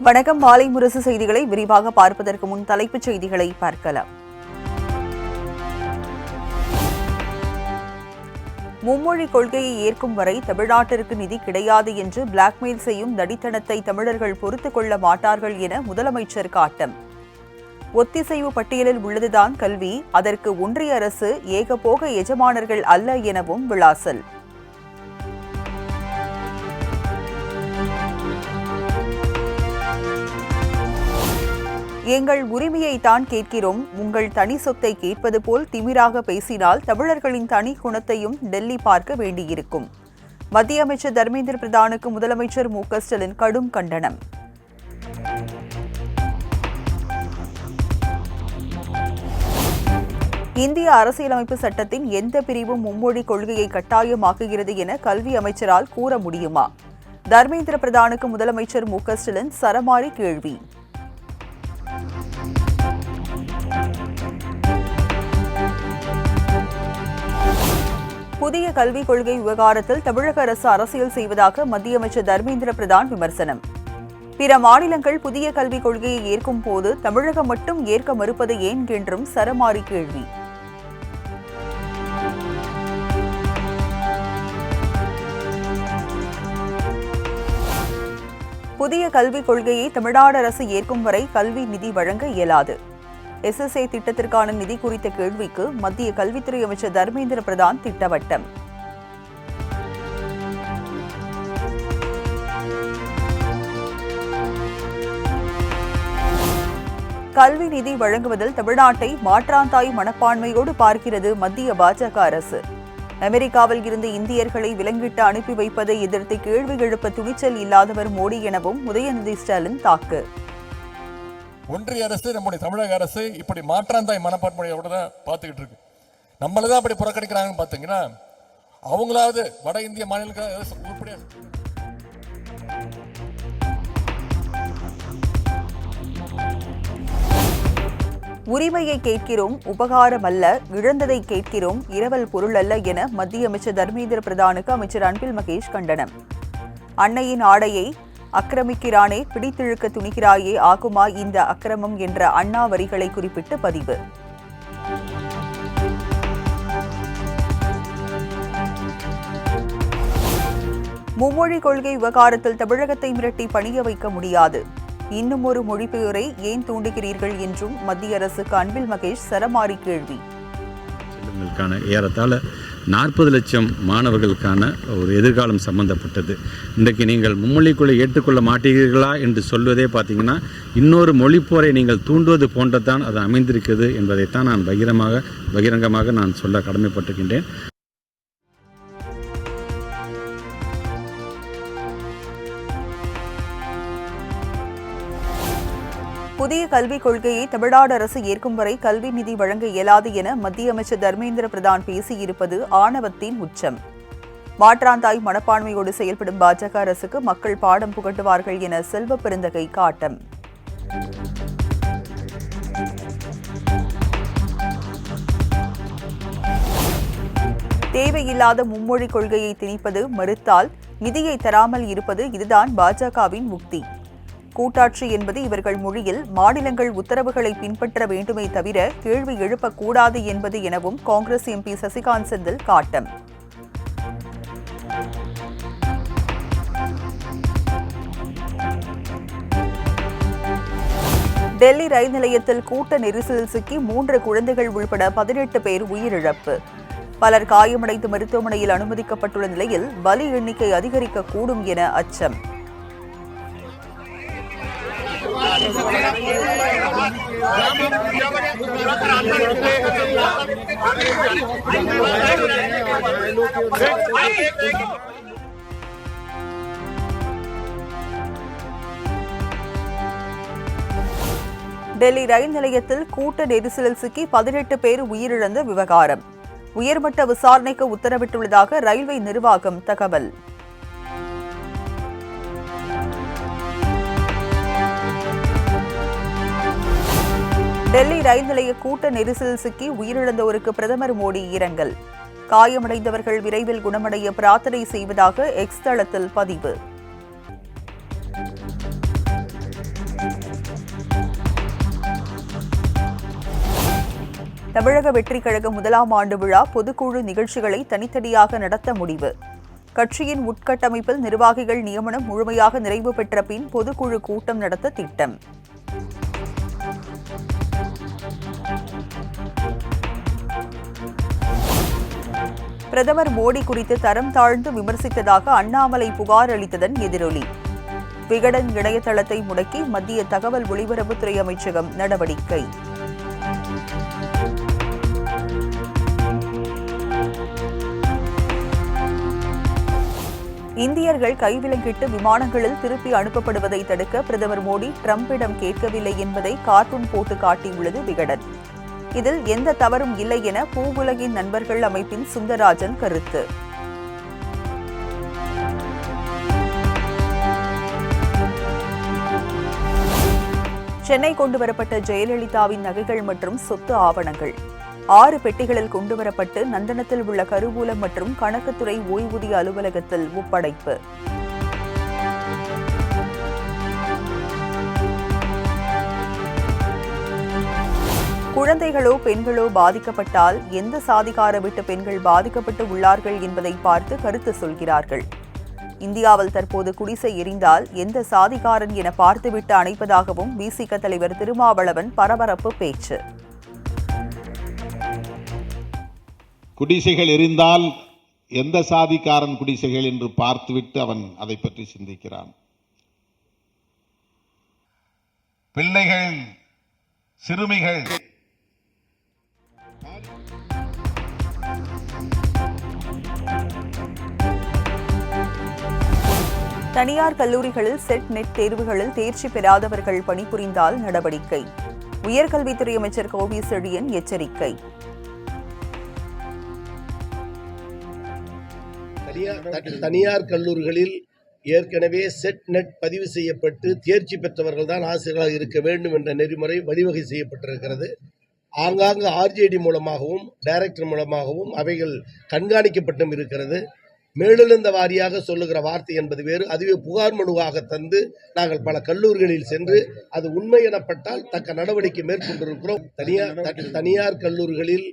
வணக்கம். மாலை முரசு செய்திகளை விரிவாக பார்ப்பதற்கு முன் தலைப்புச் செய்திகளை பார்க்கலாம். மும்மொழி கொள்கையை ஏற்கும் வரை தமிழ்நாட்டிற்கு நிதி கிடையாது என்று பிளாக்மெயில் செய்யும் தடித்தனத்தை தமிழர்கள் பொறுத்துக் கொள்ள மாட்டார்கள் என முதலமைச்சர் காட்டம். ஒத்திசைவு பட்டியலில் உள்ளதுதான் கல்வி, அதற்கு ஒன்றிய அரசு ஏகபோக எஜமானர்கள் அல்ல எனவும் விளாசல். எங்கள் உரிமையை தான் கேட்கிறோம், உங்கள் தனி சொத்தை கேட்பது போல் திமிராக பேசினால் தமிழர்களின் தனி குணத்தையும் டெல்லி பார்க்க வேண்டியிருக்கும். மத்திய அமைச்சர் தர்மேந்திர பிரதானுக்கு முதலமைச்சர் மு.க.ஸ்டாலின் கடும் கண்டனம். இந்திய அரசியலமைப்பு சட்டத்தின் எந்த பிரிவும் மும்மொழி கொள்கையை கட்டாயமாக்குகிறது என கல்வி அமைச்சரால் கூற முடியுமா? தர்மேந்திர பிரதானுக்கு முதலமைச்சர் மு.க.ஸ்டாலின் சரமாரி கேள்வி. புதிய கல்விக் கொள்கை விவகாரத்தில் தமிழக அரசு அரசியல் செய்வதாக மத்திய அமைச்சர் தர்மேந்திர பிரதான் விமர்சனம். பிற மாநிலங்கள் புதிய கல்விக் கொள்கையை ஏற்கும் போது தமிழகம் மட்டும் ஏற்க மறுப்பது ஏன் என்றும் சரமாரி கேள்வி. புதிய கல்விக் கொள்கையை தமிழ்நாடு அரசு ஏற்கும் வரை கல்வி நிதி வழங்க இயலாது. SSA திட்டத்திற்கான நிதி குறித்த கேள்விக்கு மத்திய கல்வித்துறை அமைச்சர் தர்மேந்திர பிரதான் திட்டவட்டம். கல்வி நிதி வழங்குவதில் தமிழ்நாட்டை மாற்றாந்தாய் மனப்பான்மையோடு பார்க்கிறது மத்திய பாஜக அரசு. அமெரிக்காவில் இருந்து இந்தியர்களை விலங்கிட்டு அனுப்பி வைப்பதை எதிர்த்து கேள்வி எழுப்ப துணிச்சல் இல்லாதவர் மோடி எனவும் உதயநிதி ஸ்டாலின் தாக்கு. ஒன்றிய அரசு, நம்முடைய தமிழக அரசு இப்படி மாற்றாந்தாய் மனப்பான்மையோட தான் பார்த்துக்கிட்டு இருக்கு. நம்மளதான் அப்படி புறக்கணிக்கிறாங்கன்னு பார்த்தீங்கன்னா, அவங்களாவது வட இந்திய மாநிலங்கள் உருப்படியா. உரிமையை கேட்கிறோம், உபகாரம் அல்ல, இழந்ததை கேட்கிறோம், இரவல் பொருள் அல்ல என மத்திய அமைச்சர் தர்மேந்திர பிரதானுக்கு அமைச்சர் அன்பில் மகேஷ் கண்டனம். அன்னையின் ஆடையை அக்கிரமிக்கிறானே, பிடித்திழுக்க துணிகிறாயே, ஆகுமா இந்த அக்கிரமம் என்ற அண்ணா வரிகளை குறிப்பிட்டு பதிவு. மும்மொழி கொள்கை விவகாரத்தில் தமிழகத்தை மிரட்டி பணிய வைக்க முடியாது. இன்னும் ஒரு மொழிபெயரை ஏன் தூண்டுகிறீர்கள் என்றும் மத்திய அரசுக்கு அன்பில் மகேஷ் சரமாரி கேள்வி. ஏறத்தாழ 40 லட்சம் மாணவர்களுக்கான ஒரு எதிர்காலம் சம்பந்தப்பட்டது. இன்றைக்கு நீங்கள் மும்மொழிக்குள்ளே ஏற்றுக்கொள்ள மாட்டீர்களா என்று சொல்வதே பார்த்தீங்கன்னா, இன்னொரு மொழிப்போரை நீங்கள் தூண்டுவது போன்றதான் அது அமைந்திருக்கிறது என்பதைத்தான் நான் பகிரங்கமாக நான் சொல்ல கடமைப்பட்டிருக்கின்றேன். புதிய கல்விக் கொள்கையை தமிழ்நாடு அரசு ஏற்கும் வரை கல்வி நிதி வழங்க இயலாது என மத்திய அமைச்சர் தர்மேந்திர பிரதான் பேசியிருப்பது ஆணவத்தின் உச்சம். மாற்றாந்தாய் மனப்பான்மையோடு செயல்படும் பாஜக அரசுக்கு மக்கள் பாடம் புகட்டுவார்கள் என செல்வ பெருந்தகை காட்டம். தேவையில்லாத மும்மொழி கொள்கையை திணிப்பது, மறுத்தால் நிதியை தராமல் இருப்பது, இதுதான் பாஜகவின் உக்தி. கூட்டாட்சி என்பது இவர்கள் மொழியில் மாநிலங்கள் உத்தரவுகளை பின்பற்ற வேண்டுமே தவிர கேள்வி எழுப்பக்கூடாது என்பது எனவும் காங்கிரஸ் MP சசிகாந்த் செந்தில் காட்டம். டெல்லி ரயில் நிலையத்தில் கூட்ட நெரிசலில் சிக்கி 3 குழந்தைகள் உள்பட 18 பேர் உயிரிழப்பு. பலர் காயமடைந்து மருத்துவமனையில் அனுமதிக்கப்பட்டுள்ள நிலையில் பலி எண்ணிக்கை அதிகரிக்கக்கூடும் என அச்சம். டெல்லி ரயில் நிலையத்தில் கூட்ட நெரிசலில் சிக்கி 18 பேர் உயிரிழந்த விவகாரம். உயர்மட்ட விசாரணைக்கு உத்தரவிட்டுள்ளதாக ரயில்வே நிர்வாகம் தகவல். டெல்லி ரயில் நிலைய கூட்ட நெரிசலில் சிக்கி உயிரிழந்தோருக்கு பிரதமர் மோடி இரங்கல். காயமடைந்தவர்கள் விரைவில் குணமடைய பிரார்த்தனை செய்வதாக எக்ஸ் தளத்தில் பதிவு. தமிழக வெற்றிக் கழக 1ஆம் ஆண்டு விழா பொதுக்குழு நிகழ்ச்சிகளை தனித்தனியாக நடத்த முடிவு. கட்சியின் உட்கட்டமைப்பில் நிர்வாகிகள் நியமனம் முழுமையாக நிறைவு பெற்ற பின் பொதுக்குழு கூட்டம் நடத்த திட்டம். பிரதமர் மோடி குறித்து தரம் தாழ்ந்து விமர்சித்ததாக அண்ணாமலை புகார் அளித்ததன் எதிரொலி. விகடன் இணையதளத்தை முடக்கி மத்திய தகவல் ஒலிபரப்புத்துறை அமைச்சகம் நடவடிக்கை. இந்தியர்கள் கைவிலங்கிட்டு விமானங்களில் திருப்பி அனுப்பப்படுவதை தடுக்க பிரதமர் மோடி டிரம்பிடம் கேட்கவில்லை என்பதை கார்ட்டூன் போட்டு காட்டியுள்ளது விகடன். இதில் எந்த தவறும் இல்லை என பூவுலகின் நண்பர்கள் அமைப்பின் சுந்தரராஜன் கருத்து. சென்னை கொண்டுவரப்பட்ட ஜெயலலிதாவின் நகைகள் மற்றும் சொத்து ஆவணங்கள் 6 பெட்டிகளில் கொண்டுவரப்பட்டு நந்தனத்தில் உள்ள கருவூலம் மற்றும் கணக்குத்துறை ஓய்வூதிய அலுவலகத்தில் ஒப்படைப்பு. குழந்தைகளோ பெண்களோ பாதிக்கப்பட்டால் எந்த சாதிக்கார விட்டு பெண்கள் பாதிக்கப்பட்டு உள்ளார்கள் என்பதை பார்த்து கருத்து சொல்கிறார்கள். இந்தியாவில் தற்போது குடிசை எரிந்தால் எந்த சாதிக்காரன் என பார்த்துவிட்டு அணைப்பதாகவும் விசிக தலைவர் திருமாவளவன் பரபரப்பு பேச்சு. குடிசைகள் எரிந்தால் எந்த சாதிக்காரன் குடிசைகள் என்று பார்த்துவிட்டு அவன் அதை பற்றி சிந்திக்கிறான். பிள்ளைகள், சிறுமிகள் தனியார் கல்லூரிகளில் செட் நெட் தேர்வுகளில் தேர்ச்சி பெறாதவர்கள் பணிபுரிந்தால் நடவடிக்கை. உயர்கல்வித்துறை அமைச்சர் கோவி செழியன் எச்சரிக்கை. தனியார் கல்லூரிகளில் ஏற்கனவே செட் நெட் பதிவு செய்யப்பட்டு தேர்ச்சி பெற்றவர்கள் தான் ஆசிரியர்களாக இருக்க வேண்டும் என்ற நெறிமுறை வழிவகை செய்யப்பட்டிருக்கிறது. ஆங்காங்கு ஆர்ஜேடி மூலமாகவும் டைரக்டர் மூலமாகவும் அவைகள் கண்காணிக்கப்பட்டும் இருக்கிறது. மேலெழுந்த வாரியாக சொல்லுகிற வார்த்தை என்பது வேறு. அதுவே புகார் மனுவாக தந்து நாங்கள் பல கல்லூரிகளில் சென்று அது உண்மை எனப்பட்டால் தக்க நடவடிக்கை மேற்கொண்டிருக்கிறோம். தனியார் கல்லூரிகளில்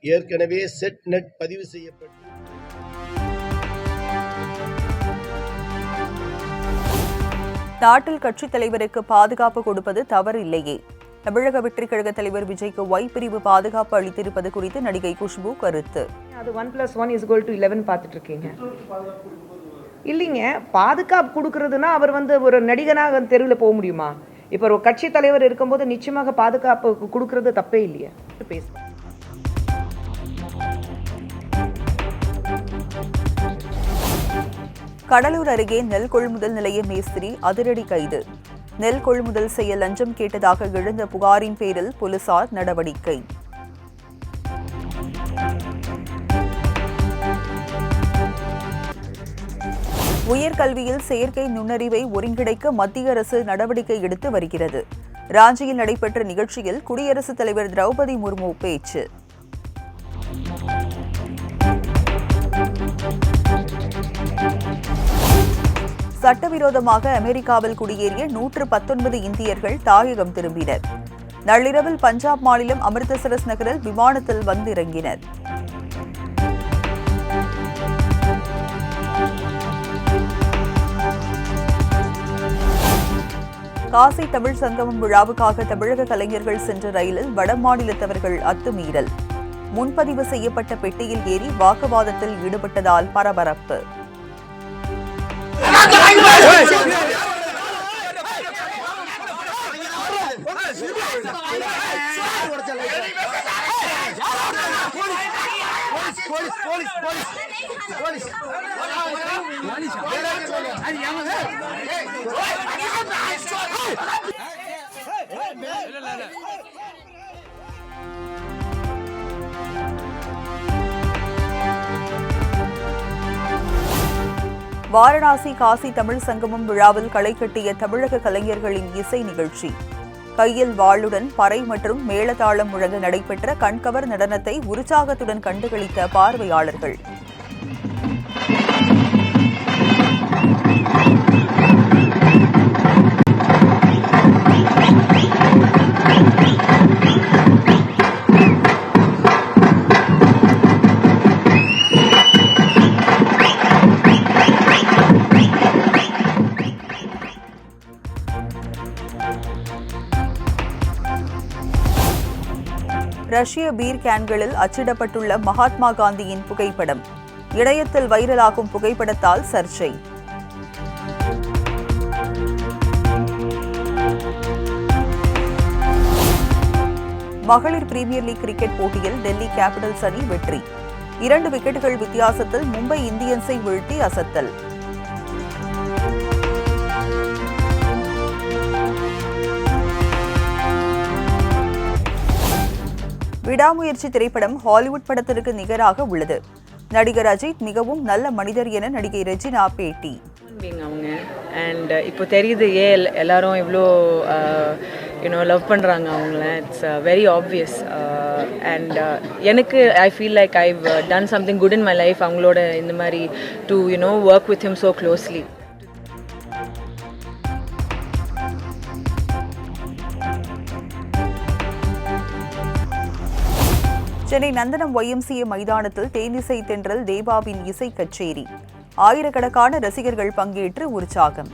ஏற்கனவே செட் நெட் பதிவு செய்யப்பட்டு நாட்டில் கட்சித் தலைவருக்கு பாதுகாப்பு கொடுப்பது தவறு இல்லையே. தமிழக வெற்றிக் கழக தலைவர் விஜய்க்கு ஒய் பிரிவு பாதுகாப்பு அளித்திருப்பது குறித்து நடிகை குஷ்பு கருத்து. அது 1+1=11 பார்த்துட்டு இருக்கீங்க. இல்லைங்க, பாதுகாப்பு கொடுக்கறதுனா அவர் ஒரு நடிகனாக தெருவில் போக முடியுமா? இப்போ ஒரு கட்சி தலைவர் இருக்கும்போது நிச்சயமாக பாதுகாப்பு கொடுக்கறது தப்பே இல்லையா? பேசுகிறேன். கடலூர் அருகே நெல் கொள்முதல் நிலைய மேஸ்திரி அதிரடி கைது. நெல் கொள்முதல் செய்ய லஞ்சம் கேட்டதாக எழுந்த புகாரின் பேரில் போலீசார் நடவடிக்கை. உயர்கல்வியில் செயற்கை நுண்ணறிவை ஒருங்கிணைக்க மத்திய அரசு நடவடிக்கை எடுத்து வருகிறது. ராஞ்சியில் நடைபெற்ற நிகழ்ச்சியில் குடியரசுத் தலைவர் திரௌபதி முர்மு பேச்சு. சட்டவிரோதமாக அமெரிக்காவில் குடியேறிய 119 இந்தியர்கள் தாயகம் திரும்பினர். நள்ளிரவில் பஞ்சாப் மாநிலம் அமிர்தசரஸ் நகரில் விமானத்தில் வந்திறங்கினர். காசி தமிழ் சங்கமம் விழாவுக்காக தமிழக கலைஞர்கள் சென்ற ரயிலில் வடமாநிலத்தவர்கள் அத்துமீறல். முன்பதிவு செய்யப்பட்ட பெட்டியில் ஏறி வாக்குவாதத்தில் ஈடுபட்டதால் பரபரப்பு. வாரணாசி காசி தமிழ் சங்கமம் விழாவில் களை கட்டிய தமிழக கலைஞர்களின் இசை நிகழ்ச்சி. கையில் வாளுடன் பறை மற்றும் மேளதாளம் முழங்க நடைபெற்ற கண்கவர் நடனத்தை உற்சாகத்துடன் கண்டுகளித்த பார்வையாளர்கள். ரஷ்ய பீர் கேன்களில் அச்சிடப்பட்டுள்ள மகாத்மா காந்தியின் புகைப்படம். இணையத்தில் வைரலாகும் புகைப்படத்தால் சர்ச்சை. மகளிர் பிரீமியர் லீக் கிரிக்கெட் போட்டியில் டெல்லி கேபிட்டல்ஸ் அணி வெற்றி. 2 விக்கெட்டுகள் வித்தியாசத்தில் மும்பை இந்தியன்ஸை வீழ்த்தி அசத்தல். விடாமுயற்சி திரைப்படம் ஹாலிவுட் படத்திற்கு நிகராக உள்ளது. நடிகர் அஜித் மிகவும் நல்ல மனிதர் என நடிகை ரெஜினா பேட்டி. அவங்க அண்ட் இப்போ தெரியுது எல்லாரும் இவ்வளோ லவ் பண்ணுறாங்க அவங்கள. It's very obvious. அண்ட் எனக்கு I feel like I've done something good in my life அவங்களோட இந்த மாதிரி to work with him so closely. Chennai Nandanam YMCA மைதானத்தில் தேனிசை தென்றல் தேவாவின் இசை கச்சேரி. ஆயிரக்கணக்கான ரசிகர்கள் பங்கேற்று உற்சாகம்.